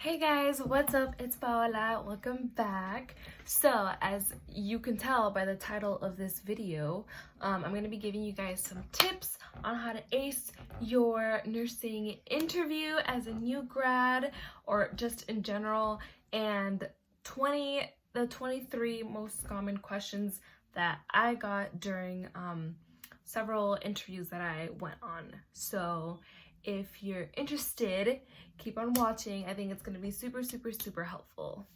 Hey guys, what's up? It's Paola. Welcome back. So, as you can tell by the title of this video, I'm going to be giving you guys some tips on how to ace your nursing interview as a new grad or just in general, and the 23 most common questions that I got during several interviews that I went on. So, if you're interested, keep on watching. I think it's going to be super helpful.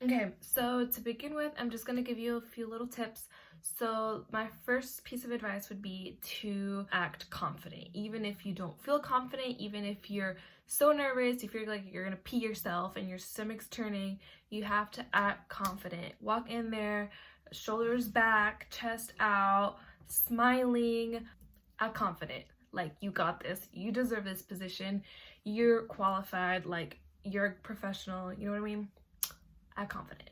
Okay, so to begin with, I'm just going to give you a few little tips. So my first piece of advice would be to act confident. Even if you don't feel confident, even if you're so nervous, you feel like you're going to pee yourself and your stomach's turning, you have to act confident. Walk in there, shoulders back, chest out, smiling, act confident. Like, you got this, you deserve this position, you're qualified, like, you're a professional, you know what I mean? Act confident.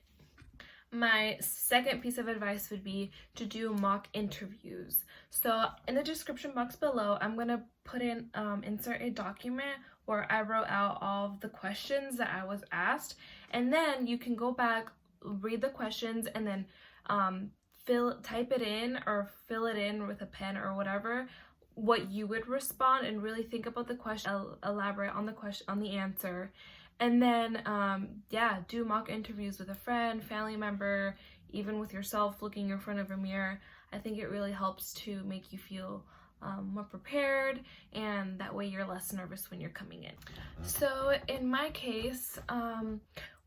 My second piece of advice would be to do mock interviews. So in the description box below, I'm going to put in, insert a document where I wrote out all of the questions that I was asked, and then you can go back, read the questions, and then type it in or fill it in with a pen or whatever, what you would respond, and really think about the question, elaborate on the question, on the answer, and then do mock interviews with a friend, family member, even with yourself, looking in front of a mirror. I think it really helps to make you feel more prepared, and that way you're less nervous when you're coming in. So in my case,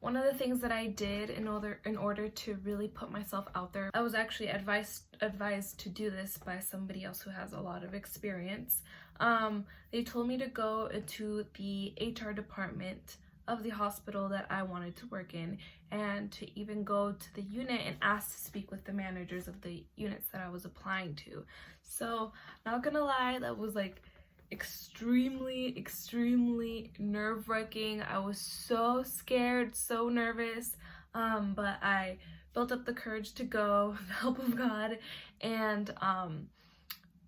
one of the things that I did in order to really put myself out there, I was actually advised to do this by somebody else who has a lot of experience. They told me to go into the HR department of the hospital that I wanted to work in, and to even go to the unit and ask to speak with the managers of the units that I was applying to. So, not gonna lie, that was like extremely nerve-wracking. I was so scared, so nervous, but I built up the courage to go with the help of God, and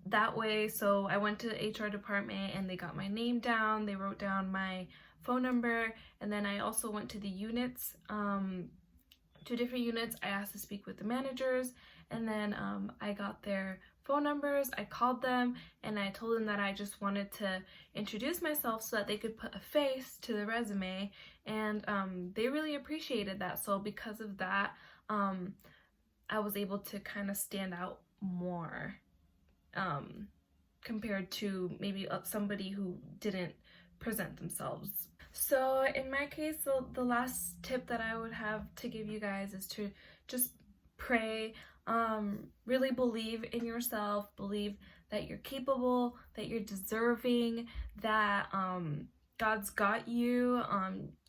that way, so I went to the HR department and they got my name down, they wrote down my phone number, and then I also went to the units, 2 different units. I asked to speak with the managers, and then I got their phone numbers. I called them and I told them that I just wanted to introduce myself so that they could put a face to the resume, and they really appreciated that. So because of that, I was able to kind of stand out more compared to maybe somebody who didn't present themselves. So in my case, the last tip that I would have to give you guys is to just pray, really believe in yourself, believe that you're capable, that you're deserving, that God's got you.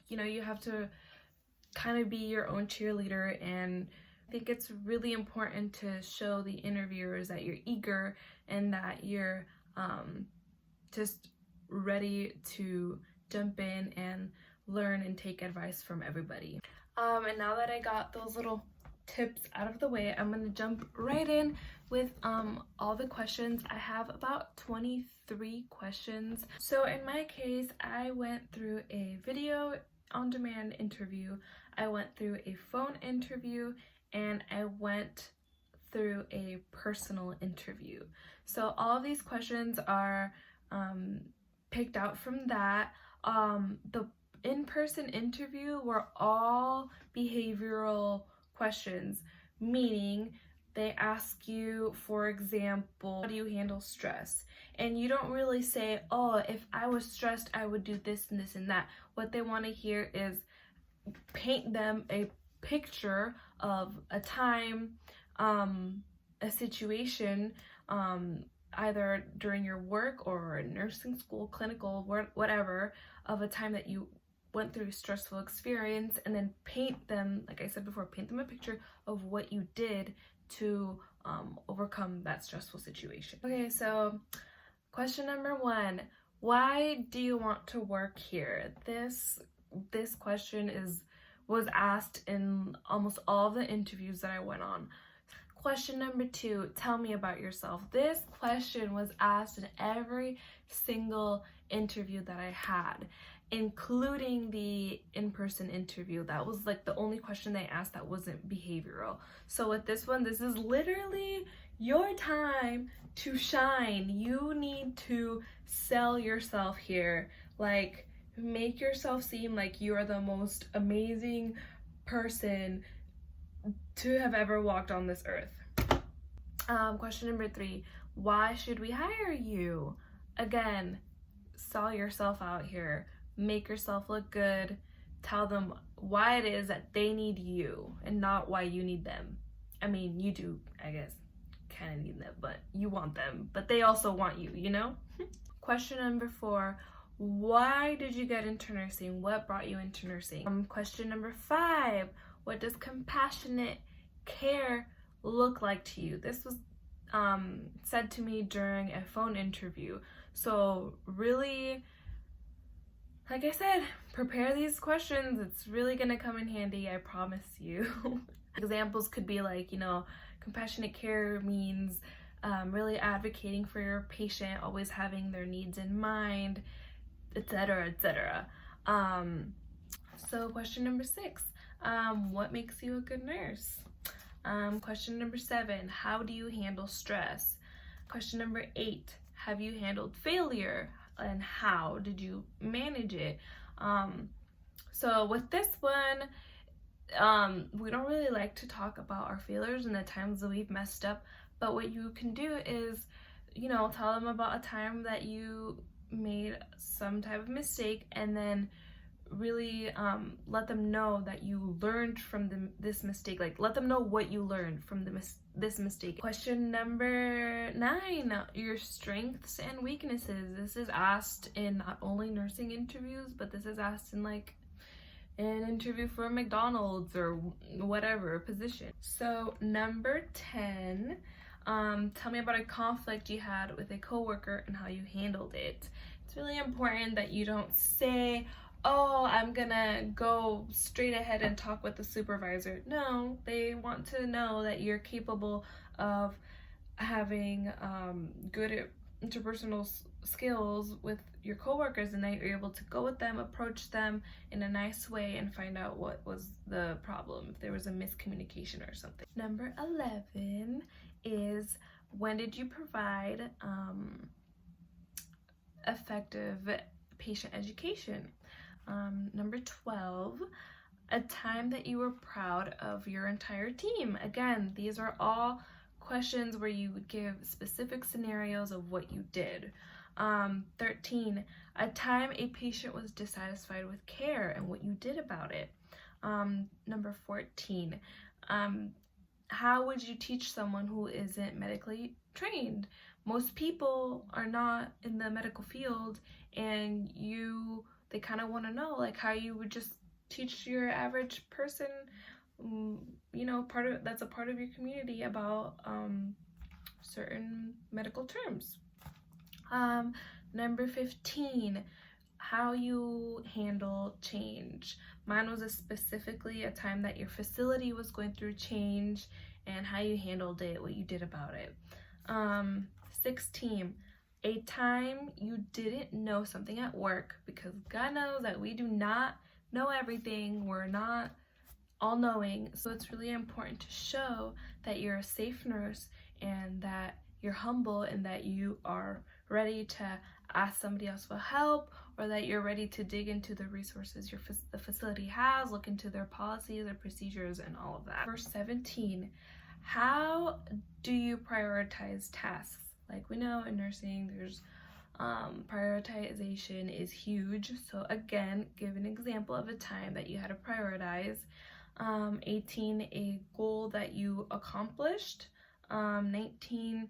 You know, you have to kind of be your own cheerleader, and I think it's really important to show the interviewers that you're eager and that you're just ready to jump in and learn and take advice from everybody. And now that I got those little tips out of the way, I'm gonna jump right in with all the questions. I have about 23 questions. So in my case, I went through a video on demand interview, I went through a phone interview, and I went through a personal interview. So all of these questions are picked out from that. The in-person interview were all behavioral questions, meaning they ask you, for example, how do you handle stress? And you don't really say, oh, if I was stressed, I would do this and this and that. What they want to hear is paint them a picture of a time, a situation, either during your work or nursing school, clinical, whatever, of a time that you went through a stressful experience, and then paint them, like I said before, paint them a picture of what you did to overcome that stressful situation. Okay, so question number 1, why do you want to work here? This question was asked in almost all the interviews that I went on. Question number 2, tell me about yourself. This question was asked in every single interview that I had. including the in-person interview. That was like the only question they asked that wasn't behavioral. So with this one, this is literally your time to shine. You need to sell yourself here. Like, make yourself seem like you are the most amazing person to have ever walked on this earth. Question number 3, why should we hire you? Again, sell yourself out here. Make yourself look good. Tell them why it is that they need you and not why you need them. I mean, you do, I guess, kind of need them, but you want them, but they also want you, you know? Question number 4, why did you get into nursing? What brought you into nursing? Question number 5, what does compassionate care look like to you? This was said to me during a phone interview. So really, like I said, prepare these questions. It's really gonna come in handy, I promise you. Examples could be like, you know, compassionate care means really advocating for your patient, always having their needs in mind, etc., etc. So question number 6, what makes you a good nurse? Question number 7, how do you handle stress? Question number 8, have you handled failure, and how did you manage it? So with this one, we don't really like to talk about our failures and the times that we've messed up, but what you can do is, you know, tell them about a time that you made some type of mistake, and then really let them know that you learned from this mistake. Like, let them know what you learned from this mistake. Question number 9, your strengths and weaknesses. This is asked in not only nursing interviews, but this is asked in like an interview for McDonald's or whatever position. So number 10, tell me about a conflict you had with a coworker and how you handled it. It's really important that you don't say, oh, I'm gonna go straight ahead and talk with the supervisor. No, they want to know that you're capable of having good interpersonal skills with your coworkers, and that you're able to go with them, approach them in a nice way, and find out what was the problem, if there was a miscommunication or something. Number 11 is, when did you provide effective patient education? Number 12, a time that you were proud of your entire team. Again, these are all questions where you would give specific scenarios of what you did. 13, a time a patient was dissatisfied with care and what you did about it. Number 14, how would you teach someone who isn't medically trained? Most people are not in the medical field, and they kind of want to know like how you would just teach your average person, you know, that's a part of your community about certain medical terms. Number 15, how you handle change. Mine was specifically a time that your facility was going through change and how you handled it, what you did about it. 16, a time you didn't know something at work, because God knows that we do not know everything. We're not all-knowing, so it's really important to show that you're a safe nurse and that you're humble and that you are ready to ask somebody else for help, or that you're ready to dig into the resources the facility has, look into their policies, their procedures, and all of that. Verse 17, how do you prioritize tasks? Like, we know in nursing there's prioritization is huge. So again, give an example of a time that you had to prioritize. 18, a goal that you accomplished. 19,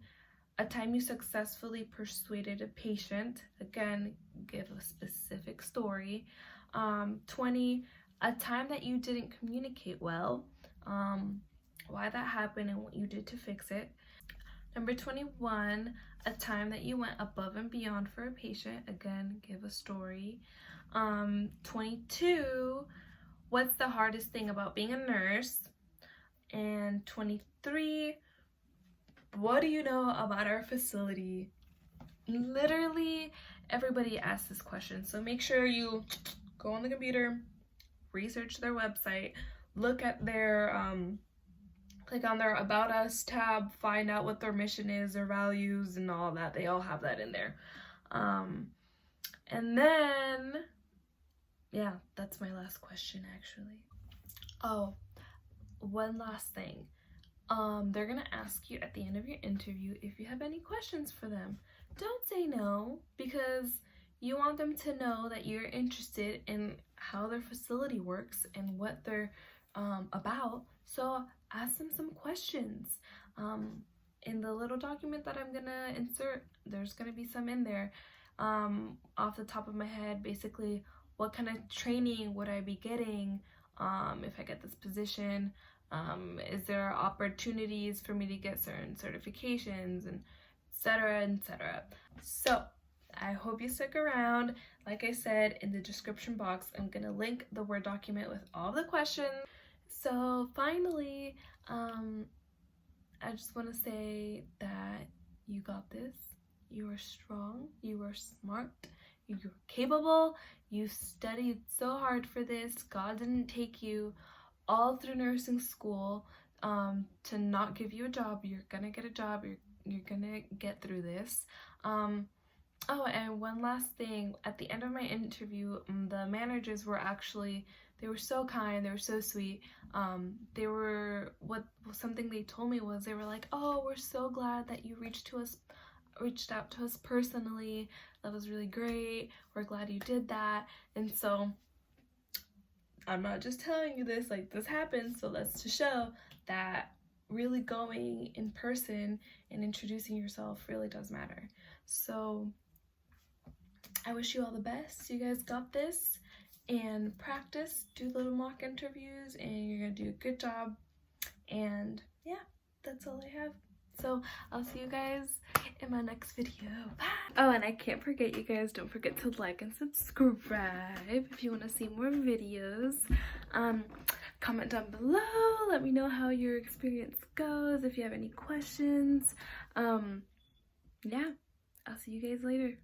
a time you successfully persuaded a patient. Again, give a specific story. 20, a time that you didn't communicate well, why that happened and what you did to fix it. Number 21, a time that you went above and beyond for a patient. Again, give a story. 22, what's the hardest thing about being a nurse? And 23, what do you know about our facility? Literally everybody asks this question, so make sure you go on the computer, research their website, look at their click on their About Us tab, find out what their mission is, their values, and all that. They all have that in there. And then, yeah, that's my last question, actually. Oh, one last thing. They're gonna ask you at the end of your interview if you have any questions for them. Don't say no, because you want them to know that you're interested in how their facility works and what they're about. So ask them some questions. In the little document that I'm gonna insert, there's gonna be some in there. Off the top of my head, basically, what kind of training would I be getting if I get this position? Is there opportunities for me to get certain certifications, and etc., etc. So I hope you stick around. Like I said, in the description box, I'm gonna link the Word document with all the questions. So finally, I just want to say that you got this. You are strong, you are smart, you're capable, you studied so hard for this. God didn't take you all through nursing school to not give you a job. You're gonna get a job, you're gonna get through this. Oh, and one last thing, at the end of my interview, the managers were actually, they were so kind, they were so sweet. Something they told me was, they were like, oh, we're so glad that you reached out to us personally. That was really great. We're glad you did that. And so I'm not just telling you this, like, this happened, so that's to show that really going in person and introducing yourself really does matter. So I wish you all the best. You guys got this, and practice, do little mock interviews, and you're gonna do a good job. And yeah, that's all I have. So I'll see you guys in my next video. Bye. Oh, and I can't forget, you guys, don't forget to like and subscribe if you want to see more videos. Comment down below, let me know how your experience goes, if you have any questions. Yeah, I'll see you guys later.